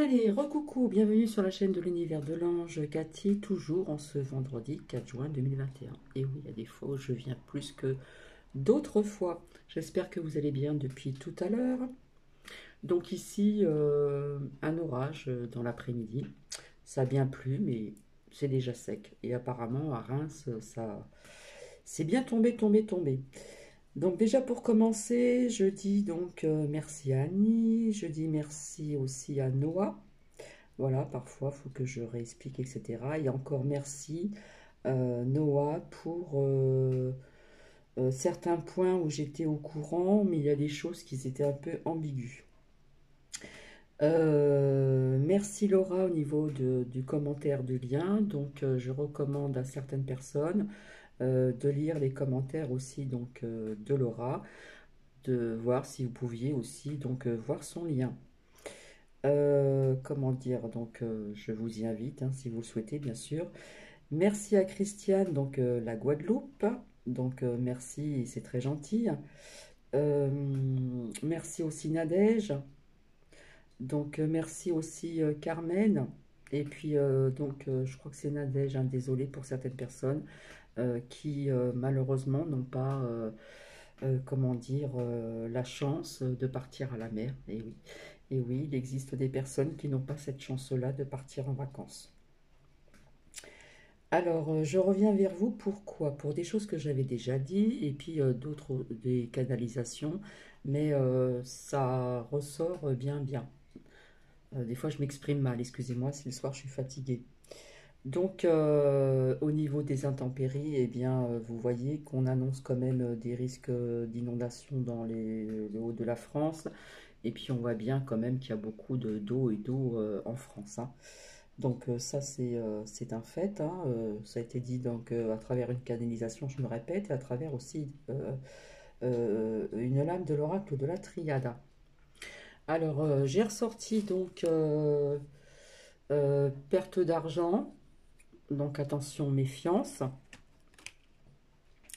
Allez, recoucou, bienvenue sur la chaîne de l'univers de l'ange Cathy, toujours en ce vendredi 4 juin 2021. Et oui, il y a des fois où je viens plus que d'autres fois. J'espère que vous allez bien depuis tout à l'heure. Donc ici, un orage dans l'après-midi. Ça a bien plu, mais c'est déjà sec. Et apparemment, à Reims, ça, c'est bien tombé, tombé, tombé. Donc déjà pour commencer, je dis donc merci à Annie, je dis merci aussi à Noah. Voilà, parfois, il faut que je réexplique, etc. Et encore merci, Noah, pour certains points où j'étais au courant, mais il y a des choses qui étaient un peu ambiguës. Merci Laura au niveau du commentaire du lien. Donc, je recommande à certaines personnes de lire les commentaires aussi donc, de Laura, de voir si vous pouviez aussi donc, voir son lien. Comment dire, donc je vous y invite, hein, si vous le souhaitez, bien sûr. Merci à Christiane, donc la Guadeloupe. Donc merci, c'est très gentil. Merci aussi Nadège. Donc merci aussi Carmen. Et puis donc je crois que c'est Nadège, hein, désolé pour certaines personnes qui malheureusement n'ont pas, comment dire, la chance de partir à la mer. Et oui, il existe des personnes qui n'ont pas cette chance-là de partir en vacances. Alors, je reviens vers vous. Pourquoi? Pour des choses que j'avais déjà dit et puis d'autres, des canalisations, mais ça ressort bien, bien. Des fois, je m'exprime mal, excusez-moi, si le soir je suis fatiguée. Donc, au niveau des intempéries, eh bien, vous voyez qu'on annonce quand même des risques d'inondation dans le haut de la France. Et puis, on voit bien quand même qu'il y a beaucoup d'eau et d'eau en France, hein. Donc, ça, c'est un fait, hein. Ça a été dit donc, à travers une canalisation, je me répète, et à travers aussi une lame de l'oracle de la triade. Alors, j'ai ressorti donc perte d'argent. Donc attention, méfiance.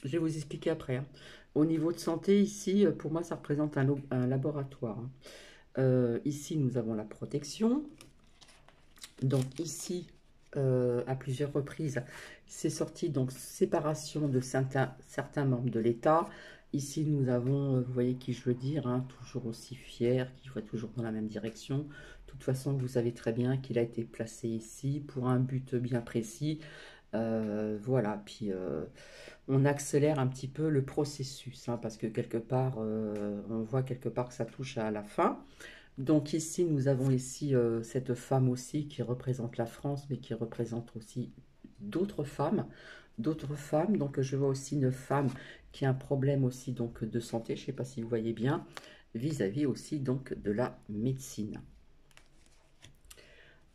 Je vais vous expliquer après, hein. Au niveau de santé, ici, pour moi, ça représente un laboratoire, hein. Ici, nous avons la protection. Donc ici, à plusieurs reprises, c'est sorti donc séparation de certains membres de l'État. Ici, nous avons, vous voyez qui je veux dire, hein, toujours aussi fier, qui va toujours dans la même direction. De toute façon, vous savez très bien qu'il a été placé ici pour un but bien précis. Voilà, puis on accélère un petit peu le processus, hein, parce que quelque part, on voit quelque part que ça touche à la fin. Donc ici, nous avons ici cette femme aussi qui représente la France, mais qui représente aussi d'autres femmes. D'autres femmes, donc je vois aussi une femme qui a un problème aussi donc de santé, je ne sais pas si vous voyez bien, vis-à-vis aussi donc de la médecine.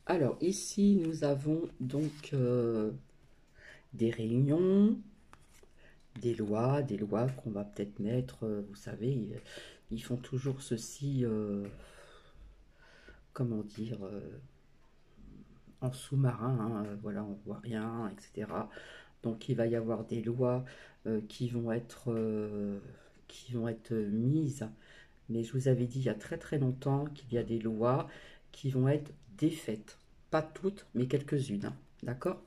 Alors ici, nous avons donc des réunions, des lois qu'on va peut-être mettre, vous savez, ils font toujours ceci, comment dire, en sous-marin, hein, voilà, on voit rien, etc. Donc il va y avoir des lois qui vont être mises, mais je vous avais dit il y a très très longtemps qu'il y a des lois qui vont être défaites. Pas toutes, mais quelques-unes, hein, d'accord?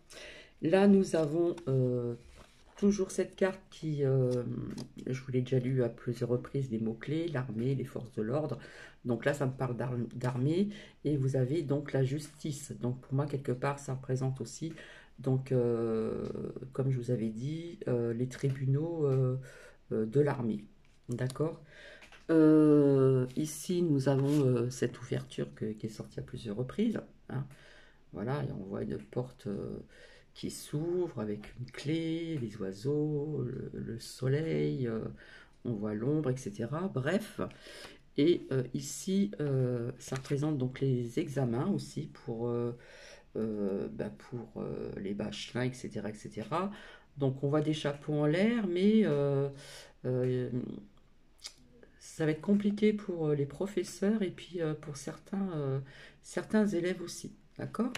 Là, nous avons toujours cette carte qui, je vous l'ai déjà lu à plusieurs reprises, les mots-clés, l'armée, les forces de l'ordre. Donc là, ça me parle d'armée. Et vous avez donc la justice. Donc pour moi, quelque part, ça représente aussi, donc, comme je vous avais dit, les tribunaux de l'armée. D'accord? Ici, nous avons cette ouverture qui est sortie à plusieurs reprises, hein. Voilà, et on voit une porte qui s'ouvre avec une clé, les oiseaux, le soleil, on voit l'ombre, etc. Bref, et ici, ça représente donc les examens aussi pour les bachelins, etc., etc. Donc on voit des chapeaux en l'air, mais euh, ça va être compliqué pour les professeurs et puis pour certains élèves aussi. D'accord?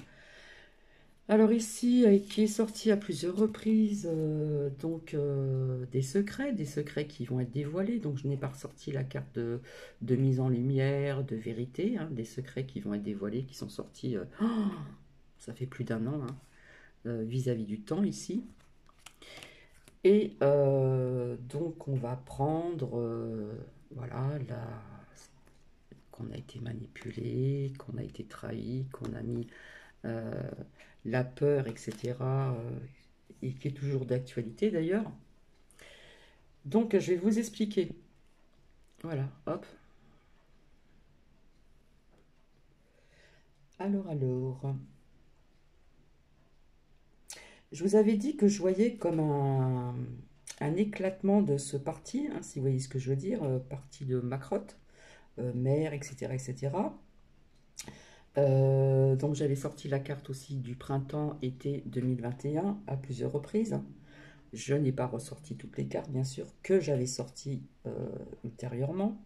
Alors ici, qui est sorti à plusieurs reprises, des secrets qui vont être dévoilés. Donc je n'ai pas ressorti la carte de mise en lumière, de vérité, hein, des secrets qui vont être dévoilés, qui sont sortis, ça fait plus d'un an, hein, vis-à-vis du temps ici. Et donc on va prendre, voilà, qu'on a été manipulé, qu'on a été trahi, qu'on a mis euh, la peur, etc., et qui est toujours d'actualité d'ailleurs. Donc je vais vous expliquer. Voilà, hop. Alors, je vous avais dit que je voyais comme un éclatement de ce parti, hein, si vous voyez ce que je veux dire, parti de Macrotte, mer, etc., etc. Donc j'avais sorti la carte aussi du printemps-été 2021 à plusieurs reprises. Je n'ai pas ressorti toutes les cartes, bien sûr, que j'avais sorties ultérieurement.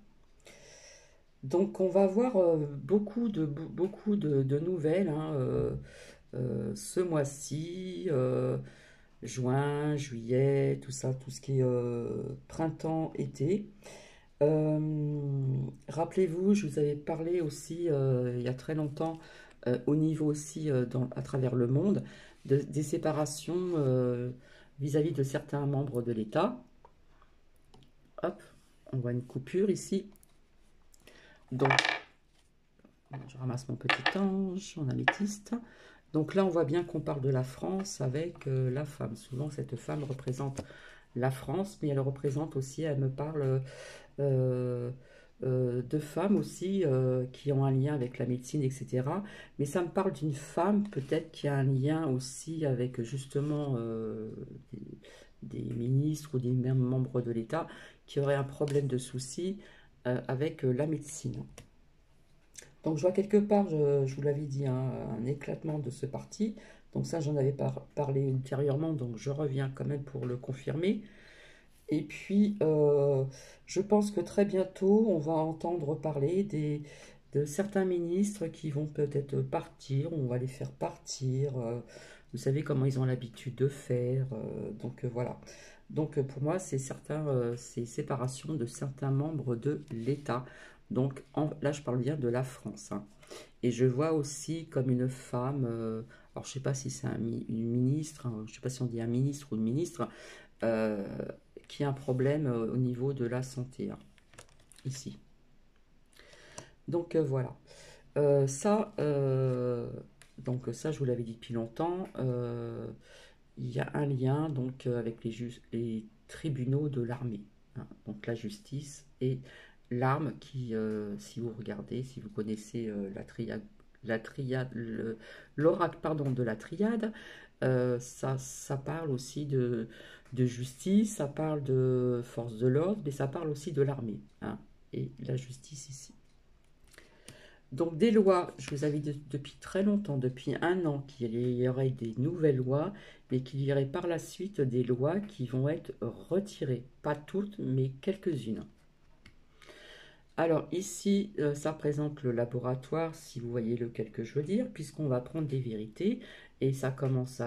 Donc on va avoir beaucoup de nouvelles, hein, ce mois-ci, juin, juillet, tout ça, tout ce qui est printemps, été. Rappelez-vous, je vous avais parlé aussi il y a très longtemps, au niveau aussi à travers le monde, des séparations vis-à-vis de certains membres de l'État. Hop, on voit une coupure ici. Donc, je ramasse mon petit ange en améthyste. Donc là, on voit bien qu'on parle de la France avec la femme. Souvent, cette femme représente la France, mais elle représente aussi, elle me parle euh, de femmes aussi qui ont un lien avec la médecine, etc. Mais ça me parle d'une femme peut-être qui a un lien aussi avec justement des ministres ou des mêmes membres de l'État qui auraient un problème de souci avec la médecine. Donc je vois quelque part, je vous l'avais dit, hein, un éclatement de ce parti. Donc ça, j'en avais parlé ultérieurement, donc je reviens quand même pour le confirmer. Et puis, je pense que très bientôt, on va entendre parler de certains ministres qui vont peut-être partir, on va les faire partir. Vous savez comment ils ont l'habitude de faire. Voilà. Donc pour moi, c'est séparation de certains membres de l'État. Donc là, je parle bien de la France, hein. Et je vois aussi comme une femme, alors je ne sais pas si c'est une ministre, hein, je ne sais pas si on dit un ministre ou une ministre, euh, qui a un problème au niveau de la santé, hein, ici. Donc voilà. Euh, ça, euh, ça, je vous l'avais dit depuis longtemps. Il y a un lien donc avec les tribunaux de l'armée, hein. Donc la justice et l'arme qui, si vous regardez, si vous connaissez l'oracle pardon de la triade, ça parle aussi de justice, ça parle de force de l'ordre, mais ça parle aussi de l'armée, hein, et la justice ici. Donc des lois, je vous avais dit depuis très longtemps, depuis un an, qu'il y aurait des nouvelles lois, mais qu'il y aurait par la suite des lois qui vont être retirées. Pas toutes, mais quelques-unes. Alors ici, ça représente le laboratoire, si vous voyez lequel que je veux dire, puisqu'on va prendre des vérités, et ça commence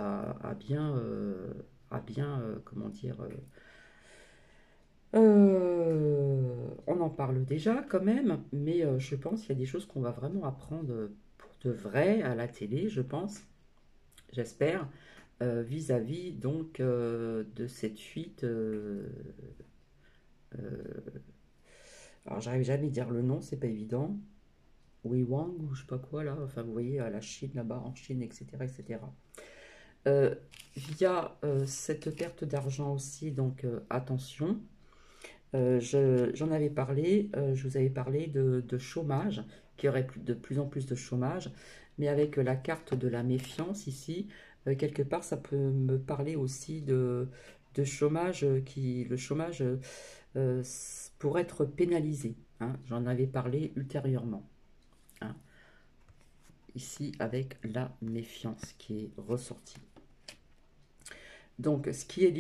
comment dire, on en parle déjà quand même, mais je pense qu'il y a des choses qu'on va vraiment apprendre pour de vrai à la télé, je pense, j'espère, vis-à-vis donc de cette fuite. Alors j'arrive jamais à dire le nom, c'est pas évident. Wei Wang ou je sais pas quoi là, enfin vous voyez à la Chine là-bas, en Chine, etc. etc. Via cette perte d'argent aussi, donc attention. J'en avais parlé, je vous avais parlé de chômage, qu'il y aurait de plus en plus de chômage, mais avec la carte de la méfiance ici, quelque part ça peut me parler aussi de chômage, le chômage pour être pénalisé, hein. J'en avais parlé ultérieurement, hein, ici avec la méfiance qui est ressortie. Donc, ce qui est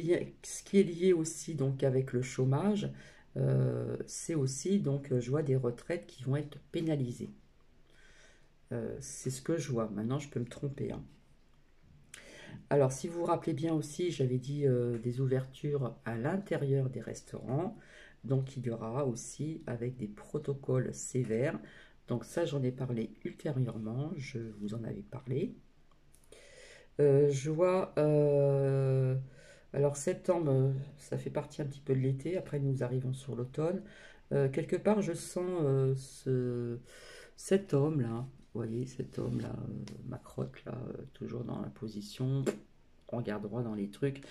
lié aussi donc avec le chômage, c'est aussi donc je vois des retraites qui vont être pénalisées. C'est ce que je vois. Maintenant, je peux me tromper, hein. Alors, si vous vous rappelez bien aussi, j'avais dit des ouvertures à l'intérieur des restaurants. Donc, il y aura aussi avec des protocoles sévères. Donc, ça, j'en ai parlé ultérieurement. Je vous en avais parlé. Je vois... alors, septembre, ça fait partie un petit peu de l'été. Après, nous arrivons sur l'automne. Quelque part, je sens cet homme-là. Vous voyez, cet homme-là, ma crotte, là, toujours dans la position on regarde droit dans les trucs.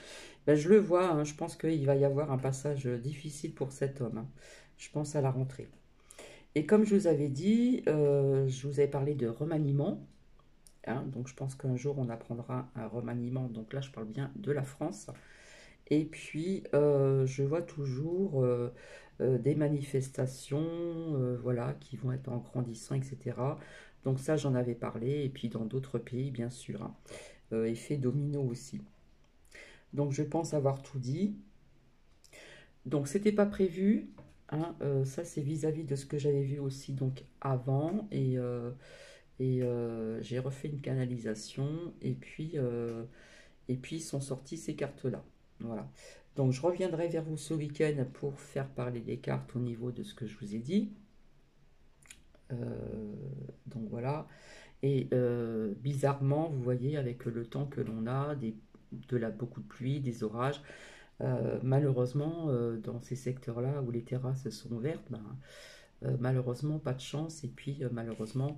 Ben, je le vois, hein, je pense qu'il va y avoir un passage difficile pour cet homme, hein. Je pense à la rentrée. Et comme je vous avais dit, je vous avais parlé de remaniement, hein, donc je pense qu'un jour on apprendra un remaniement. Donc là, je parle bien de la France. Et puis, je vois toujours des manifestations, voilà, qui vont être en grandissant, etc. Donc ça, j'en avais parlé. Et puis dans d'autres pays, bien sûr, hein. Effet domino aussi. Donc je pense avoir tout dit. Donc c'était pas prévu, hein, ça c'est vis-à-vis de ce que j'avais vu aussi donc avant et j'ai refait une canalisation et puis sont sorties ces cartes-là. Voilà. Donc je reviendrai vers vous ce week-end pour faire parler des cartes au niveau de ce que je vous ai dit. Euh, donc voilà. Et bizarrement, vous voyez, avec le temps que l'on a, beaucoup de pluie, des orages, malheureusement, dans ces secteurs-là où les terrasses sont vertes, ben, malheureusement, pas de chance. Et puis, malheureusement,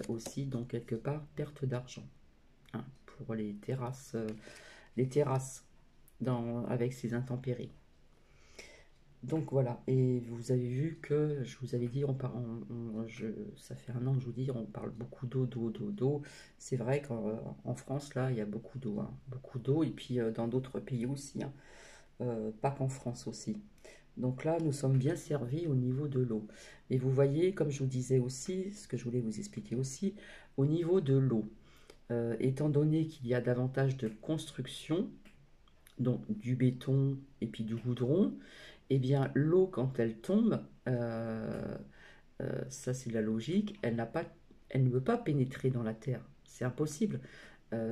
aussi, donc, quelque part, perte d'argent, hein, pour les terrasses avec ces intempéries. Donc voilà, et vous avez vu que je vous avais dit, ça fait un an que je vous dis, on parle beaucoup d'eau, d'eau, d'eau, d'eau. C'est vrai qu'en France, là, il y a beaucoup d'eau, hein, beaucoup d'eau, et puis dans d'autres pays aussi, hein. Pas qu'en France aussi. Donc là, nous sommes bien servis au niveau de l'eau. Et vous voyez, comme je vous disais aussi, ce que je voulais vous expliquer aussi, au niveau de l'eau, étant donné qu'il y a davantage de construction, donc du béton et puis du goudron, eh bien l'eau quand elle tombe, ça c'est la logique, elle ne veut pas pénétrer dans la terre. C'est impossible,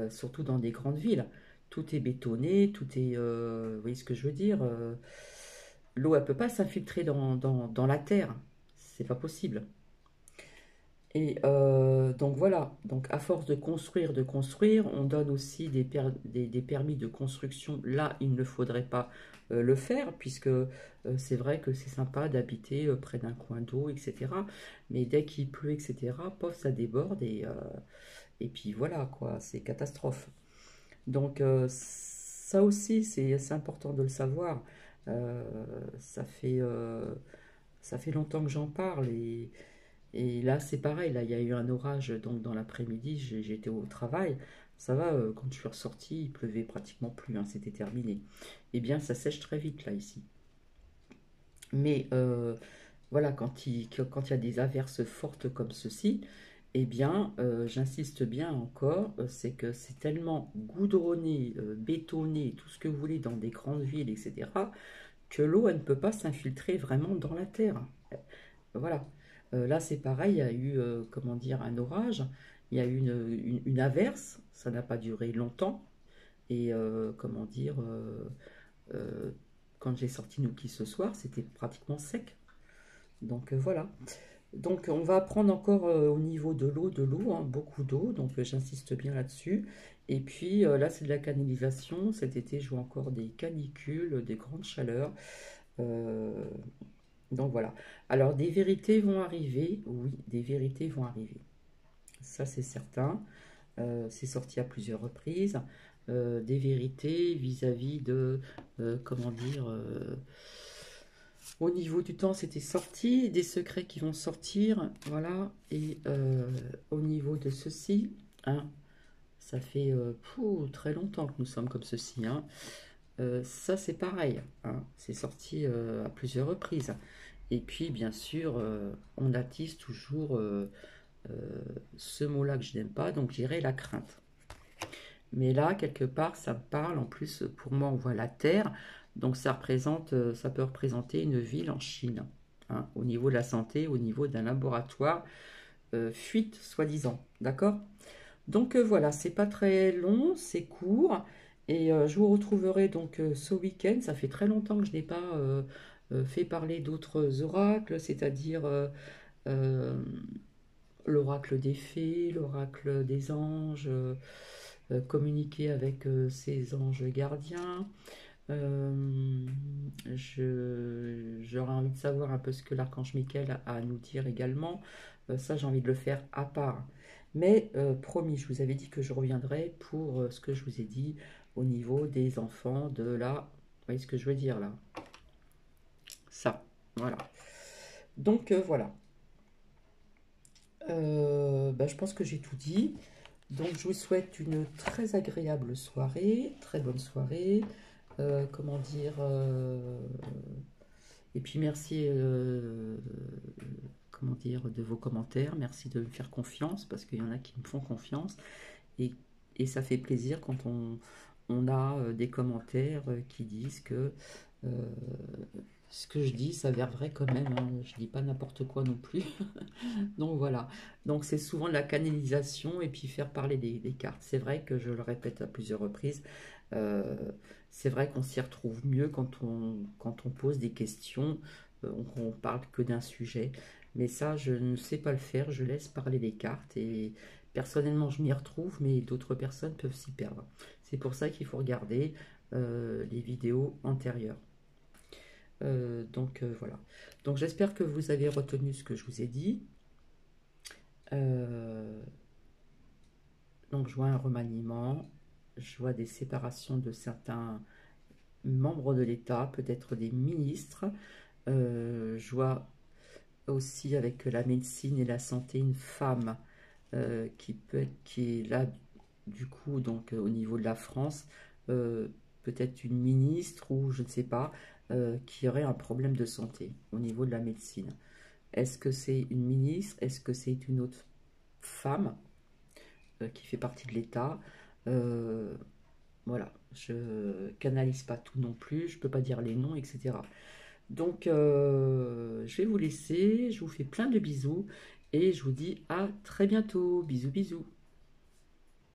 surtout dans des grandes villes. Tout est bétonné, tout est... vous voyez ce que je veux dire, l'eau, elle peut pas s'infiltrer dans la terre. C'est pas possible. Et donc voilà, donc à force de construire, on donne aussi des permis de construction. Là, il ne faudrait pas le faire, puisque c'est vrai que c'est sympa d'habiter près d'un coin d'eau, etc. Mais dès qu'il pleut, etc., pof, ça déborde et puis voilà, quoi, c'est catastrophe. Donc ça aussi, c'est important de le savoir. Euh, ça fait, euh, ça fait longtemps que j'en parle et là, c'est pareil, là, il y a eu un orage donc dans l'après-midi, j'étais au travail. Ça va, quand je suis ressorti, il pleuvait pratiquement plus, hein, c'était terminé. Eh bien, ça sèche très vite là, ici. Mais voilà, quand il y a des averses fortes comme ceci, eh bien, j'insiste bien encore, c'est que c'est tellement goudronné, bétonné, tout ce que vous voulez dans des grandes villes, etc., que l'eau, elle ne peut pas s'infiltrer vraiment dans la terre. Voilà. Là, c'est pareil, il y a eu, comment dire, un orage, il y a eu une averse, ça n'a pas duré longtemps, et comment dire, euh, quand j'ai sorti Nookie ce soir, c'était pratiquement sec. Donc voilà. Donc on va prendre encore au niveau de l'eau, hein, beaucoup d'eau, donc j'insiste bien là-dessus. Et puis là, c'est de la canalisation. Cet été, je vois encore des canicules, des grandes chaleurs. Euh, donc voilà. Alors des vérités vont arriver, oui, des vérités vont arriver. Ça c'est certain. C'est sorti à plusieurs reprises. Des vérités vis-à-vis de, comment dire, au niveau du temps c'était sorti, des secrets qui vont sortir, voilà. Et au niveau de ceci, hein, ça fait très longtemps que nous sommes comme ceci, hein. Ça c'est pareil, hein, c'est sorti à plusieurs reprises. Et puis, bien sûr, on attise toujours euh, ce mot-là que je n'aime pas, donc j'irai la crainte. Mais là, quelque part, ça me parle. En plus, pour moi, on voit la Terre, donc ça peut représenter une ville en Chine, hein, au niveau de la santé, au niveau d'un laboratoire, fuite, soi-disant. D'accord? Donc voilà, c'est pas très long, c'est court. Et je vous retrouverai donc ce week-end. Ça fait très longtemps que je n'ai pas fait parler d'autres oracles, c'est-à-dire euh, l'oracle des fées, l'oracle des anges, communiquer avec ses anges gardiens. Euh, j'aurais envie de savoir un peu ce que l'archange Michael a à nous dire également. Ça, j'ai envie de le faire à part. Mais promis, je vous avais dit que je reviendrai pour ce que je vous ai dit au niveau des enfants de la... Vous voyez ce que je veux dire là? Ça, voilà. Donc voilà. Bah, je pense que j'ai tout dit. Donc je vous souhaite une très agréable soirée, très bonne soirée. Comment dire et puis merci comment dire de vos commentaires, merci de me faire confiance parce qu'il y en a qui me font confiance et, et ça fait plaisir quand on a des commentaires qui disent que euh, ce que je dis s'avère vrai quand même, hein. Je dis pas n'importe quoi non plus. Donc voilà, donc c'est souvent de la canalisation et puis faire parler des cartes. C'est vrai que je le répète à plusieurs reprises, euh, c'est vrai qu'on s'y retrouve mieux quand on pose des questions, on parle que d'un sujet. Mais ça, je ne sais pas le faire, je laisse parler les cartes et personnellement, je m'y retrouve, mais d'autres personnes peuvent s'y perdre. C'est pour ça qu'il faut regarder les vidéos antérieures. Donc voilà. Donc j'espère que vous avez retenu ce que je vous ai dit. Euh, donc je vois un remaniement, je vois des séparations de certains membres de l'État, peut-être des ministres. Je vois aussi avec la médecine et la santé une femme qui est là du coup donc au niveau de la France, euh, peut-être une ministre ou je ne sais pas, qui aurait un problème de santé au niveau de la médecine. Est-ce que c'est une ministre? Est-ce que c'est une autre femme qui fait partie de l'État? Euh, voilà, je canalise pas tout non plus, je peux pas dire les noms, etc. Donc, je vais vous laisser, je vous fais plein de bisous et je vous dis à très bientôt. Bisous, bisous.